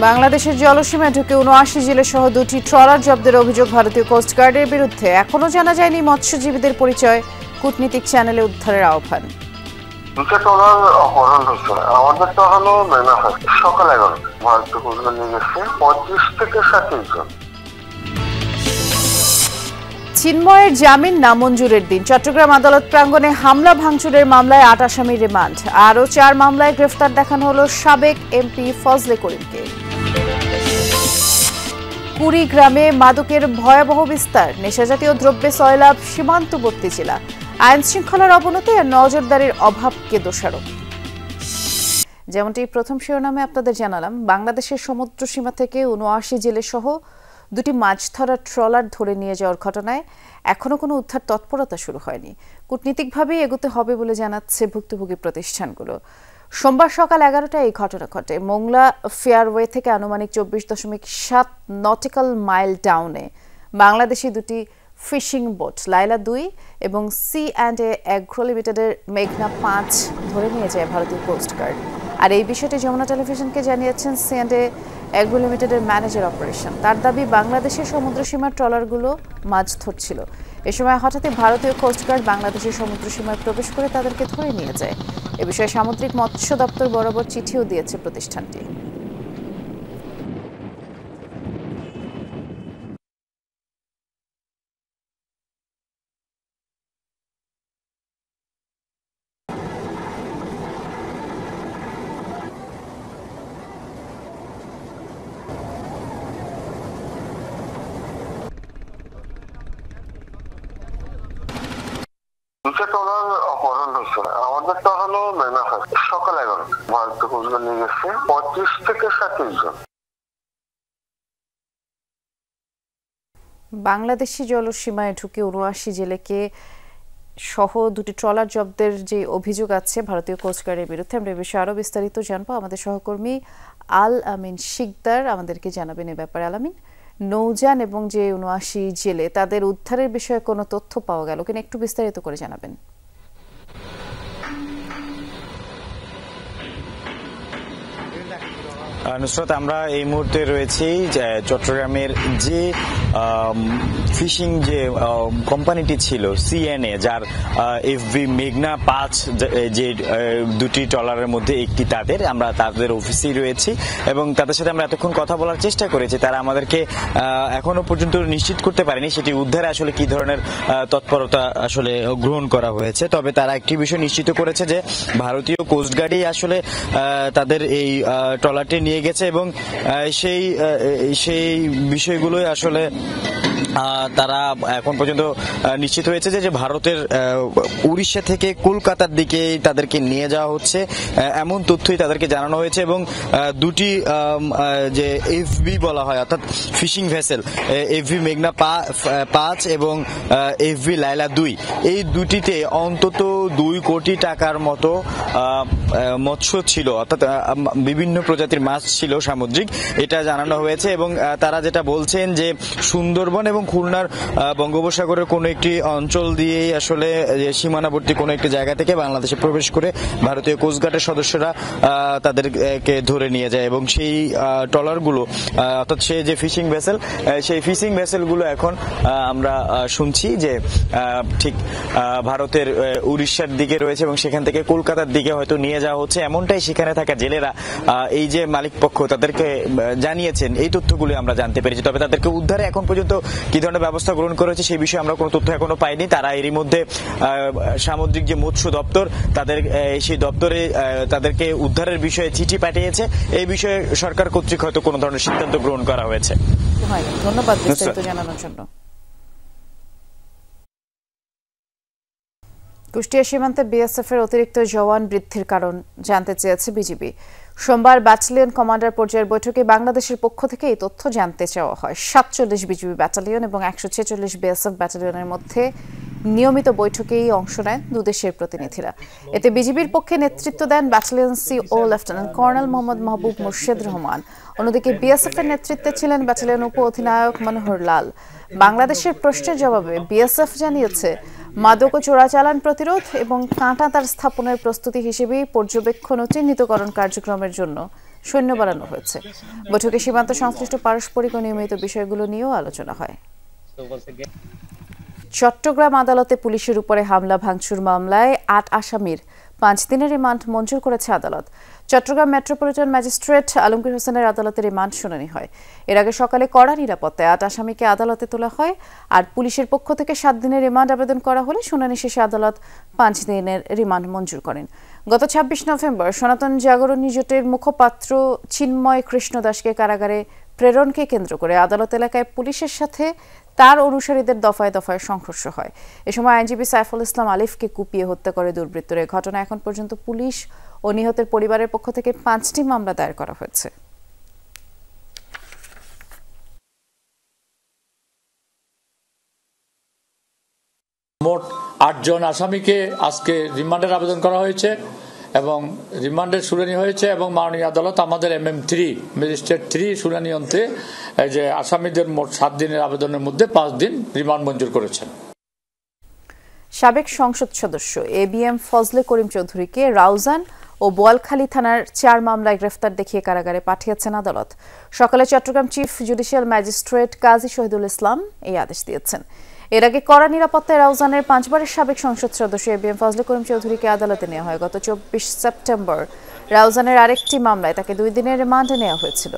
বাংলাদেশের জলসীমায় ঢুকে ৭৯ জেলে সহ ২টি ট্রলার জব্দের অভিযোগ ভারতীয় কোস্টগার্ডের বিরুদ্ধে। এখনো জানা যায়নি মৎস্যজীবীদের পরিচয়, কূটনীতিক চ্যানেলে উদ্ধারের আহ্বান। ট্রলার অপহরণ হচ্ছে, আমাদের তো হলো সকাল 11 ভারতীয় কোস্টগার্ড নিয়ে গেছে 25 থেকে 37 জন। চিন্ময়ের জামিন নামঞ্জুরের দিন। চট্টগ্রাম আদালত প্রাঙ্গণে হামলা ভাঙচুরের মামলায় ৮ আসামির রিমান্ড। আরও ৪ মামলায় গ্রেফতার দেখানো হলো সাবেক এমপি ফজলে করিমকে। কুড়িগ্রামে মাদকের ভয়াবহ বিস্তার, নেশাজাতীয় দ্রব্যে সয়লাভ সীমান্তবর্তী জেলা। আইন শৃঙ্খলার অবনতি আর নজরদারির অভাবকে দোষারোপ। যেমনটি প্রথম শিরোনামে আপনাদের জানালাম, বাংলাদেশের সমুদ্র সীমা থেকে ৭৯ জেলে সহ ২টি মাছ ধরার ট্রলার ধরে নিয়ে যাওয়ার ঘটনায় এখনো কোনো উদ্ধার তৎপরতা শুরু হয়নি। কূটনীতিকভাবেই এগোতে হবে বলে জানাচ্ছে ভুক্তভোগী প্রতিষ্ঠানগুলো। সোমবার সকাল 11টায় এই ঘটনা ঘটে। মোংলা ফেয়ারওয়ে থেকে আনুমানিক 24.7 নটিক্যাল মাইল ডাউনে বাংলাদেশি দুটি ফিশিং বোট লাইলা ২ এবং C&A অ্যাগ্রো লিমিটেডের মেঘনা ৫ ধরে নিয়ে যায় ভারতীয় কোস্টগার্ড। আর এই বিষয়টি যমুনা টেলিভিশনকে জানিয়েছেন C&A অ্যাগ্রো লিমিটেডের ম্যানেজার অপারেশন। তার দাবি, বাংলাদেশের সমুদ্রসীমার ট্রলারগুলো মাছ ধরছিল। এ সময় হঠাৎই ভারতীয় কোস্টগার্ড বাংলাদেশের সমুদ্রসীমায় প্রবেশ করে তাদেরকে ধরে নিয়ে যায়। এ বিষয়ে সামুদ্রিক মৎস্য দপ্তর বরাবর চিঠিও দিয়েছে প্রতিষ্ঠানটি। ট্রলার অপহরণ হচ্ছে, আমাদের তো হলো সকাল 11 ভারতীয় কোস্টগার্ড নিয়ে গেছে 25 থেকে 37 জন। বাংলাদেশি জলসীমায় ঢুকে ৭৯ জেলেকে সহ ২টি ট্রলার জব্দের যে অভিযোগ আছে ভারতীয় কোস্টগার্ডের বিরুদ্ধে, আমরা এই বিষয়ে আরও বিস্তারিত জানবো। আমাদের সহকর্মী আল আমিন শিকদার আমাদেরকে জানাবেন এ ব্যাপারে। আল আমিন, নৌযান এবং যে ৭৯ জেলে তাদের উদ্ধারের বিষয়ে কোনো তথ্য পাওয়া গেল কিনা একটু বিস্তারিত করে জানাবেন। নুসরাত, আমরা এই মুহূর্তে রয়েছি চট্টগ্রামের যে ফিশিং যে কোম্পানিটি ছিল C&A, যার FV মেঘনা ৫ যে দুটি ট্রলারের মধ্যে একটি আমরা তাদের অফিসেই রয়েছি এবং তাদের সাথে আমরা এতক্ষণ কথা বলার চেষ্টা করেছি। তারা আমাদেরকে এখনো পর্যন্ত নিশ্চিত করতে পারেনি সেটি উদ্ধারে আসলে কি ধরনের তৎপরতা আসলে গ্রহণ করা হয়েছে। তবে তারা একটি বিষয় নিশ্চিত করেছে যে ভারতীয় কোস্টগার্ডই আসলে তাদের এই ট্রলারটি নিয়ে গেছে এবং সেই বিষয়গুলোই আসলে তারা এখন পর্যন্ত নিশ্চিত হয়েছে যে ভারতের উড়িষ্যা থেকে কলকাতার দিকে তাদেরকে নিয়ে যাওয়া হচ্ছে, এমন তথ্যই তাদেরকে জানানো হয়েছে। এবং দুটি যে FV বলা হয় অর্থাৎ ফিশিং ভেসেল FV মেঘনা ৫ এবং FV লাইলা ২, এই দুটিতে অন্তত ২ কোটি টাকার মতো মৎস্য ছিল, অর্থাৎ বিভিন্ন প্রজাতির মাছ ছিল সামুদ্রিক, এটা জানানো হয়েছে। এবং তারা যেটা বলছেন যে সুন্দরবন এবং খুলনার বঙ্গোপসাগরের কোনো একটি অঞ্চল দিয়েই আসলে সীমানাবর্তী কোনো একটি জায়গা থেকে বাংলাদেশে প্রবেশ করে ভারতীয় কোস্টগার্ডের সদস্যরা তাদেরকে ধরে নিয়ে যায় এবং সেই ট্রলারগুলো অর্থাৎ সেই যে ফিশিং ভেসেল, সেই ফিশিং ভেসেলগুলো এখন আমরা শুনছি যে ঠিক ভারতের উড়িষ্যার দিকে রয়েছে এবং সেখান থেকে কলকাতার দিকে হয়তো নিয়ে যাওয়া হচ্ছে, এমনটাই সেখানে থাকা জেলেরা এই যে মালিক পক্ষ তাদেরকে জানিয়েছেন। এই তথ্যগুলো আমরা জানতে পেরেছি। তবে তাদেরকে উদ্ধারে এখন পর্যন্ত কি ধরনের ব্যবস্থা গ্রহণ করেছে সেই বিষয়ে আমরা কোনো তথ্য এখনো পাইনি। তারা এরই মধ্যে সামুদ্রিক যে মৎস্য দপ্তর তাদের সেই দপ্তরে তাদেরকে উদ্ধারের বিষয়ে চিঠি পাঠিয়েছে। এই বিষয়ে সরকার কর্তৃক হয়তো কোনো ধরনের সিদ্ধান্ত গ্রহণ করা হয়েছে। ধন্যবাদ বিস্তারিত জানানোর জন্য। কুষ্টিয়া সীমান্তে BSF এর অতিরিক্ত জওয়ান বৃদ্ধির কারণ জানতে চেয়েছে বিজিবি। সোমবার ব্যাটালিয়ন কমান্ডার পর্যায়ের বৈঠকে বাংলাদেশের পক্ষ থেকে এই তথ্য জানতে চাওয়া হয়। ৪৭ বিজিবি ব্যাটালিয়ন এবং ১৪৬ BSF ব্যাটালিয়নের মধ্যে নিয়মিত বৈঠকেই অংশ নেন দুদেশের প্রতিনিধিরা। এতে বিজিবির পক্ষে নেতৃত্ব দেন battalion CO lieutenant colonel Mohammad Mahbub Murshed Rahman. অন্যদিকে BSF এর নেতৃত্বে ছিলেন ব্যাটালিয়ন উপ অধিনায়ক মনোহর লাল। বাংলাদেশের প্রশ্নের জবাবে BSF জানিয়েছে, মাদক ও চোরাচালান প্রতিরোধ এবং কাঁটাতার স্থাপনের প্রস্তুতি হিসেবে পর্যবেক্ষণ ও চিহ্নিতকরণ কার্যক্রমের জন্য সৈন্য বাড়ানো হয়েছে। বৈঠকে সীমান্ত সংশ্লিষ্ট পারস্পরিক ও নিয়মিত বিষয়গুলো নিয়েও আলোচনা হয়। চট্টগ্রাম আদালতে পুলিশের উপরে হামলা ভাঙচুর মামলায় ৮ আসামির 5 দিনের রিমান্ড মঞ্জুর করেছে আদালত। চট্টগ্রাম মেট্রোপলিটন ম্যাজিস্ট্রেট আলমগীর হোসেনের আদালতে রিমান্ড শুনানি হয়। এর আগে সকালে কড়া নিরাপত্তায় 8 আসামিকে আদালতে তোলা হয়। আর পুলিশের পক্ষ থেকে 7 দিনের রিমান্ড আবেদন করা হলে শুনানি শেষে আদালত 5 দিনের রিমান্ড মঞ্জুর করেন। গত 26 নভেম্বর সনাতন জাগরণী জোটের মুখপাত্র চিন্ময় কৃষ্ণ দাসকে কারাগারে প্রেরণকে কেন্দ্র করে আদালত এলাকায় পুলিশের সাথে তার অনুসারীদের দফায় দফায় সংঘর্ষ হয়। এ সময় আইনজীবী সাইফুল ইসলাম আলিফকে কুপিয়ে হত্যা করে দুর্বৃত্তরা। এই ঘটনায় এখন পর্যন্ত পুলিশ ও নিহতের পরিবারের পক্ষ থেকে 5টি মামলা দায়ের করা হয়েছে। মোট 8 জন আসামিকে আজকে রিমান্ডের আবেদন করা হয়েছে এবং রিমান্ডের শুনানি হয়েছে এবং মাননীয় আদালত আমাদের MM3 ম্যাজিস্ট্রেট 3 শুনানি অন্তে এই যে আসামিদের মোট 7 দিনের আবেদনের মধ্যে 5 দিন রিমান্ড মঞ্জুর করেছেন। সাবেক সংসদ সদস্য ABM ফজলে করিম চৌধুরীকে রাউজান ও বোয়ালখালী থানার 4 মামলায় গ্রেফতার দেখিয়ে কারাগারে পাঠিয়েছেন আদালত। সকালে চট্টগ্রাম চিফ জুডিশিয়াল ম্যাজিস্ট্রেট কাজী শহীদুল ইসলাম এই আদেশ দিয়েছেন। এর আগে কড়া নিরাপত্তায় রাউজানের 5 বারের সাবেক সংসদ সদস্য ABM ফজলে করিম চৌধুরীকে আদালতে নেওয়া হয়। গত 24 সেপ্টেম্বর রাউজানের আরেকটি মামলায় তাকে 2 দিনের রিমান্ডে নেওয়া হয়েছিল।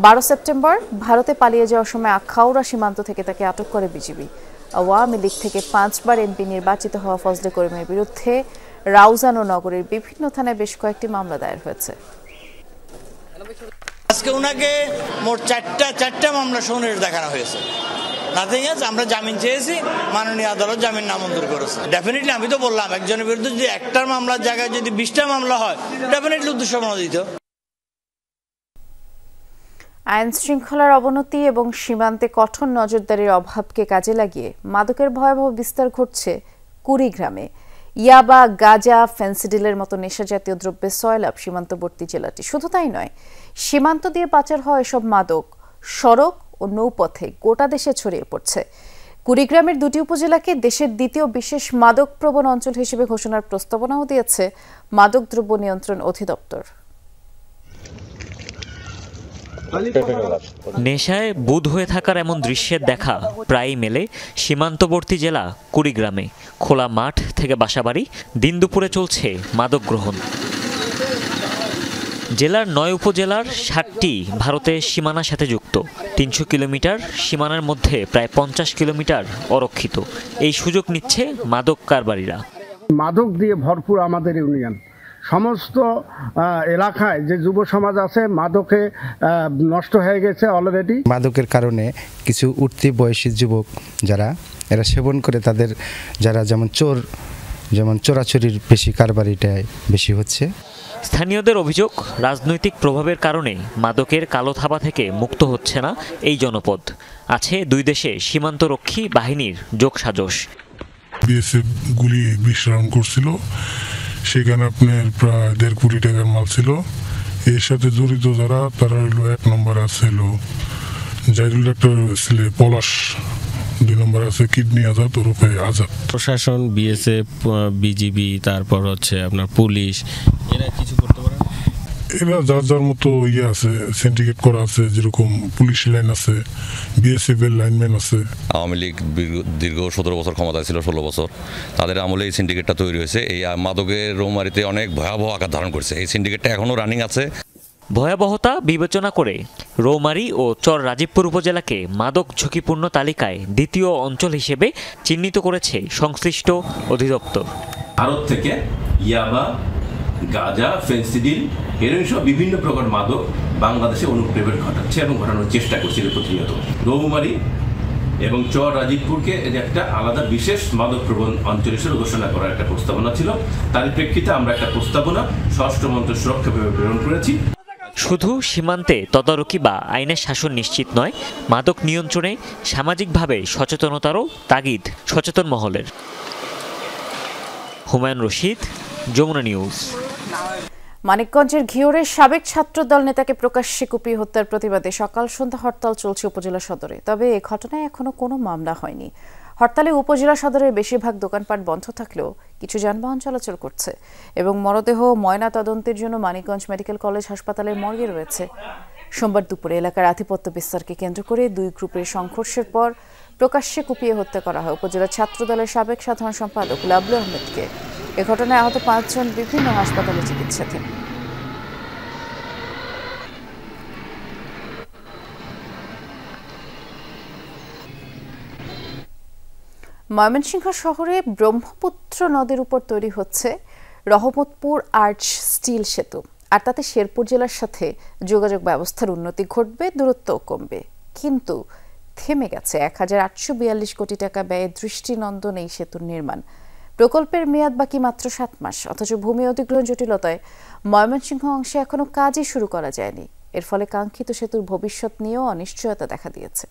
12 সেপ্টেম্বর ভারতে পালিয়ে যাওয়ার সময় আখাউড়া সীমান্ত থেকে তাকে আটক করে বিজিবি। আওয়ামী লীগ থেকে 5 বার MP নির্বাচিত হওয়া ফজলে করিমের বিরুদ্ধে রাউজান ও নগরীর বিভিন্ন থানায় বেশ কয়েকটি মামলা দায়ের হয়েছে। আজকে ওনাকে মোট চারটা মামলা শুনানি দেখানো হয়েছে। নাথিং এলস, আমরা জামিন চেয়েছি, মাননীয় আদালত জামিন নামঞ্জুর করেছে। ডেফিনেটলি আমি তো বললাম একজনের বিরুদ্ধে যদি একটার মামলার জায়গায় যদি 20টা মামলা হয় ডেফিনেটলি উদ্দেশ্যপ্রণোদিত। আইন শৃঙ্খলার অবনতি এবং সীমান্তে কঠোর নজরদারির অভাবকে কাজে লাগিয়ে মাদকের ভয়াবহ বিস্তার ঘটছে কুড়িগ্রামে। ইয়াবা, গাঁজা, ফেন্সিডিলের মতো নেশাজাতীয় দ্রব্যের সয়লাভ সীমান্তবর্তী জেলাটি। শুধু তাই নয়, সীমান্ত দিয়ে পাচার হওয়া এসব মাদক সড়ক ও নৌপথে গোটা দেশে ছড়িয়ে পড়ছে। কুড়িগ্রামের 2টি উপজেলাকে দেশের দ্বিতীয় বিশেষ মাদক প্রবণ অঞ্চল হিসেবে ঘোষণার প্রস্তাবনাও দিয়েছে মাদকদ্রব্য নিয়ন্ত্রণ অধিদপ্তর। নেশায় বুঁদ হয়ে থাকার এমন দৃশ্যের দেখা প্রায়ই মেলে সীমান্তবর্তী জেলা কুড়িগ্রামে। খোলা মাঠ থেকে বাসাবাড়ি, দিন দুপুরে চলছে মাদক গ্রহণ। জেলার 9 উপজেলার 7টি ভারতের সীমানার সাথে যুক্ত। 300 কিলোমিটার সীমানার মধ্যে প্রায় 50 কিলোমিটার অরক্ষিত। এই সুযোগ নিচ্ছে মাদক কারবারিরা। মাদক দিয়ে ভরপুর আমাদের ইউনিয়ন। সমস্ত এলাকায় যে যুব সমাজ আছে মাদকে নষ্ট হয়ে গেছে অলরেডি। মাদকের কারণে কিছু উঠতি বয়সী যুবক যারা এরা সেবন করে তাদের যারা যেমন চোরাচুরির বেশি কারবারিটাই বেশি হচ্ছে। স্থানীয়দের অভিযোগ, রাজনৈতিক প্রভাবের কারণে মাদকের কালো থাবা থেকে মুক্ত হচ্ছে না এই জনপদ। আছে 2 দেশে সীমান্তরক্ষী বাহিনীর যোগসাজশ। বিএসএফ গুলি বিশ্রাম করছিল, সেখানে আপনার প্রায় 1.5 কোটি টাকার মাল ছিল। এর সাথে জড়িত যারা তারা হলো 1 নম্বর আছে জাইদুল ডাক্তার ছেলে পলাশ, 2 নম্বর আছে কিডনি আজাদ ওরফে আজাদ। প্রশাসন, বিএসএফ, বিজিবি, তারপর হচ্ছে আপনার পুলিশ, এরা কিছু করতে পারে? এরা যার মতো আছে, সিন্ডিকেট করা আছে। যেরকম পুলিশ লাইন আছে, বিএসএফ এর লাইনম্যান আছে। আওয়ামী লীগ দীর্ঘ 17 বছর ক্ষমতায় ছিল, 16 বছর তাদের আমলে এই সিন্ডিকেটটা তৈরি হয়েছে। এই মাদকের রৌমারিতে অনেক ভয়াবহ আকার ধারণ করছে। এই সিন্ডিকেটটা এখনো রানিং আছে। ভয়াবহতা বিবেচনা করে রৌমারী ও চর রাজীবপুর উপজেলাকে মাদক ঝুঁকিপূর্ণ তালিকায় 2য় অঞ্চল হিসেবে চিহ্নিত করেছে সংশ্লিষ্ট অধিদপ্তর। ভারত থেকে ইয়াবা, গাঁজা, ফেন্সিডিল, হেরোইন সহ বিভিন্ন প্রকার মাদক বাংলাদেশে অনুপ্রবেশ ঘটাচ্ছে এবং ঘটানোর চেষ্টা করছিল প্রতিনিয়ত। রৌমারী এবং চর রাজীবপুরকে একটা আলাদা বিশেষ মাদক প্রবণ অঞ্চল হিসেবে ঘোষণা করার একটা প্রস্তাবনা ছিল। তার প্রেক্ষিতে আমরা একটা প্রস্তাবনা স্বরাষ্ট্র মন্ত্রক সুরক্ষা বিভাগে প্রেরণ করেছি। শুধু সীমান্তে তদারকি বা আইনের শাসন নিশ্চিত নয়, মাদক নিয়ন্ত্রণে সামাজিকভাবে সচেতনতারও তাগিদ সচেতন মহলের। হুমায়ুন রশিদ, যমুনা নিউজ। মানিকগঞ্জের ঘিওরের সাবেক ছাত্রদল নেতাকে প্রকাশ্যে কুপিয়ে হত্যার প্রতিবাদে সকাল সন্ধ্যা হরতাল চলছে উপজেলা সদরে। তবে এ ঘটনায় এখনো কোনো মামলা হয়নি। হরতালে উপজেলা সদরের বেশিরভাগ দোকানপাট বন্ধ থাকলেও কিছু যানবাহন চলাচল করছে এবং মরদেহ ময়না তদন্তের জন্য মানিকগঞ্জ মেডিকেল কলেজ হাসপাতালের মর্গে রয়েছে। সোমবার দুপুরে এলাকার আধিপত্য বিস্তারকে কেন্দ্র করে দুই গ্রুপের সংঘর্ষের পর প্রকাশ্যে কুপিয়ে হত্যা করা হয় উপজেলা ছাত্রদলের সাবেক সাধারণ সম্পাদক লাবলু আহমেদকে। এ ঘটনায় আহত 5 জন বিভিন্ন হাসপাতালে চিকিৎসাধীন। ময়মনসিংহ শহরে ব্রহ্মপুত্র নদীর উপর তৈরি হচ্ছে রহমতপুর আর্চ স্টিল সেতু, আর তাতে শেরপুর জেলার সাথে যোগাযোগ ব্যবস্থার উন্নতি ঘটবে, দূরত্বও কমবে। কিন্তু থেমে গেছে 1842 কোটি টাকা ব্যয়ে দৃষ্টিনন্দন এই সেতুর নির্মাণ। প্রকল্পের মেয়াদ বাকি মাত্র 7 মাস, অথচ ভূমি অধিগ্রহণ জটিলতায় ময়মনসিংহ অংশে এখনো কাজই শুরু করা যায়নি। এর ফলে কাঙ্ক্ষিত সেতুর ভবিষ্যৎ নিয়েও অনিশ্চয়তা দেখা দিয়েছে।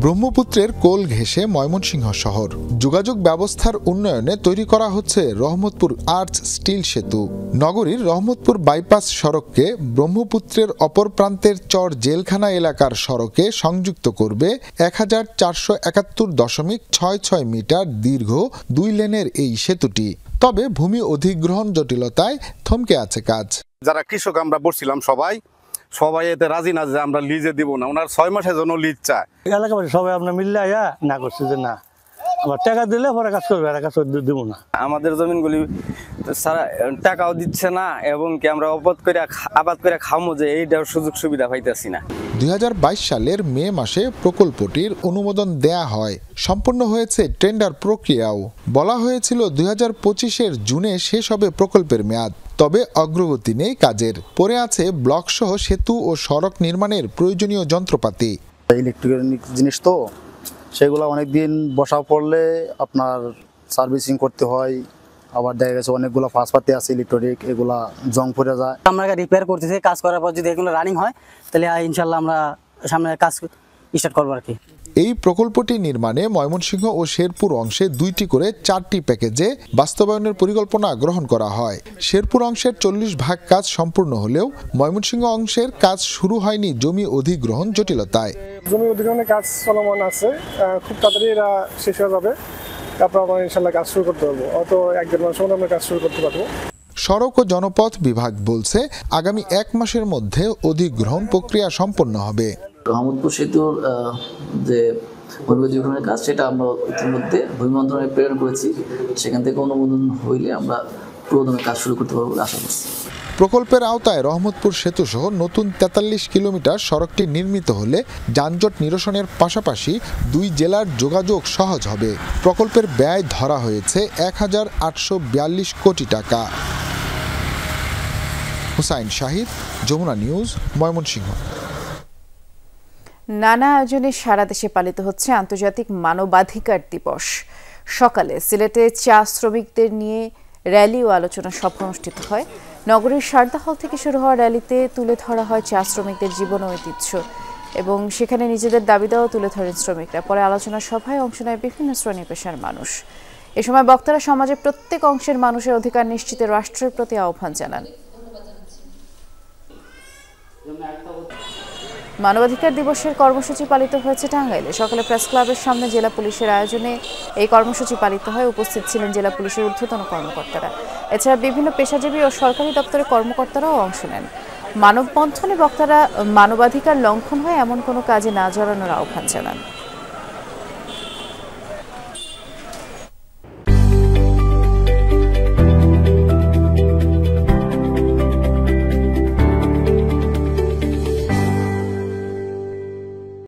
ব্রহ্মপুত্রের কোল ঘেঁষে ময়মনসিংহ শহর, যোগাযোগ ব্যবস্থার উন্নয়নে তৈরি করা হচ্ছে রহমতপুর আর্চ স্টিল সেতু। নগরীর রহমতপুর বাইপাস সড়ককে ব্রহ্মপুত্রের অপর প্রান্তের চর জেলখানা এলাকার সড়কে সংযুক্ত করবে 1471.66 মিটার দীর্ঘ 2 লেনের এই সেতুটি। তবে ভূমি অধিগ্রহণ জটিলতায় থমকে আছে কাজ। যারা কৃষক আমরা বলছিলাম সবাই এতে রাজি না যে আমরা লিজে দিব না, ওনার 6 মাসের জন্য লিজ চায়। এলাকাবাসী সবাই আমরা মিললে আয়া না করছে যে না আবার টাকা দিলে পরে কাজ করবে, আর কাজ দিব না। আমাদের জমিনগুলি সারা টাকাও দিচ্ছে না এবং কি আমরা আবাদ করে খামো যে এইটার সুযোগ সুবিধা পাইতেছি না। 2022 সালের মে মাসে প্রকল্পটির অনুমোদন দেয়া হয়, সম্পন্ন হয়েছে টেন্ডার প্রক্রিয়াও। বলা হয়েছিল 2025-এর জুনে শেষ হবে প্রকল্পের মেয়াদ, তবে অগ্রগতি নেই কাজের। পড়ে আছে ব্লক সহ সেতু ও সড়ক নির্মাণের প্রয়োজনীয় যন্ত্রপাতি। ইলেকট্রিক জিনিস তো সেগুলো অনেকদিন বসা পড়লে আপনার সার্ভিসিং করতে হয়, আবার দেখা গেছে অনেকগুলো ফাঁসপাতি আছে ইলেকট্রিক, এগুলা জং পড়ে যায়। আমরা রিপেয়ার করতেছি, কাজ করার পর যদি এগুলো রানিং হয় তাহলে ইনশাল্লাহ আমরা সামনে কাজ স্টার্ট করবো আর কি। এই প্রকল্পটি নির্মাণে ময়মনসিংহ ও শেরপুর অংশে 2টি করে 4টি প্যাকেজে বাস্তবায়নের পরিকল্পনা গ্রহণ করা হয়। শেরপুর অংশের 40 ভাগ কাজ সম্পূর্ণ হলেও ময়মনসিংহ অংশের কাজ শুরু হয়নি জমি অধিগ্রহণ জটিলতায়। জমি অধিগ্রহণের কাজ চলমান আছে, খুব তাড়াতাড়ি এরা শেষ হয়ে যাবে, তারপর আমরা ইনশাল্লাহ কাজ শুরু করতে পারবো। অত 1-1.5 মাসের মধ্যে আমরা কাজ শুরু করতে পারবো। সড়ক ও জনপথ বিভাগ বলছে আগামী 1 মাসের মধ্যে অধিগ্রহণ প্রক্রিয়া সম্পন্ন হবে। রহমতপুর সেতুর যে ভূমি অধিগ্রহণের কাজ সেটা আমরা ইতিমধ্যে ভূমি মন্ত্রণালয়ে প্রেরণ করেছি, সেখান থেকে অনুমোদন হইলে আমরা পুরোদমে কাজ শুরু করতে পারবো বলে আশা করছি। প্রকল্পের আওতায় রহমতপুর সেতু সহ নতুন 43 কিলোমিটার সড়কটি নির্মিত হলে যানজট নিরসনের পাশাপাশি 2 জেলার যোগাযোগ সহজ হবে। প্রকল্পের ব্যয় ধরা হয়েছে 1842 কোটি টাকা। হুসাইন শাহিদ, যমুনা নিউজ, ময়মনসিংহ। নানা আয়োজনে সারা দেশে পালিত হচ্ছে আন্তর্জাতিক মানবাধিকার দিবস। সকালে সিলেটে চা শ্রমিকদের নিয়ে র্যালি ও আলোচনা সভা অনুষ্ঠিত হয়। নগরীর সারদা হল থেকে শুরু হওয়া র্যালিতে তুলে ধরা হয় চা শ্রমিকদের জীবন ও ঐতিহ্য এবং সেখানে নিজেদের দাবি দাওয়া তুলে ধরেন শ্রমিকরা। পরে আলোচনা সভায় অংশ নেয় বিভিন্ন শ্রেণী পেশার মানুষ। এ সময় বক্তারা সমাজের প্রত্যেক অংশের মানুষের অধিকার নিশ্চিতে রাষ্ট্রের প্রতি আহ্বান জানান। মানবাধিকার দিবসের কর্মসূচি পালিত হয়েছে টাঙ্গাইলে। সকালে প্রেস ক্লাবের সামনে জেলা পুলিশের আয়োজনে এই কর্মসূচি পালিত হয়। উপস্থিত ছিলেন জেলা পুলিশের ঊর্ধ্বতন কর্মকর্তারা। এছাড়া বিভিন্ন পেশাজীবী ও সরকারি দপ্তরের কর্মকর্তারাও অংশ নেন। মানববন্ধনে বক্তারা মানবাধিকার লঙ্ঘন হয় এমন কোনো কাজে না জড়ানোর আহ্বান জানান।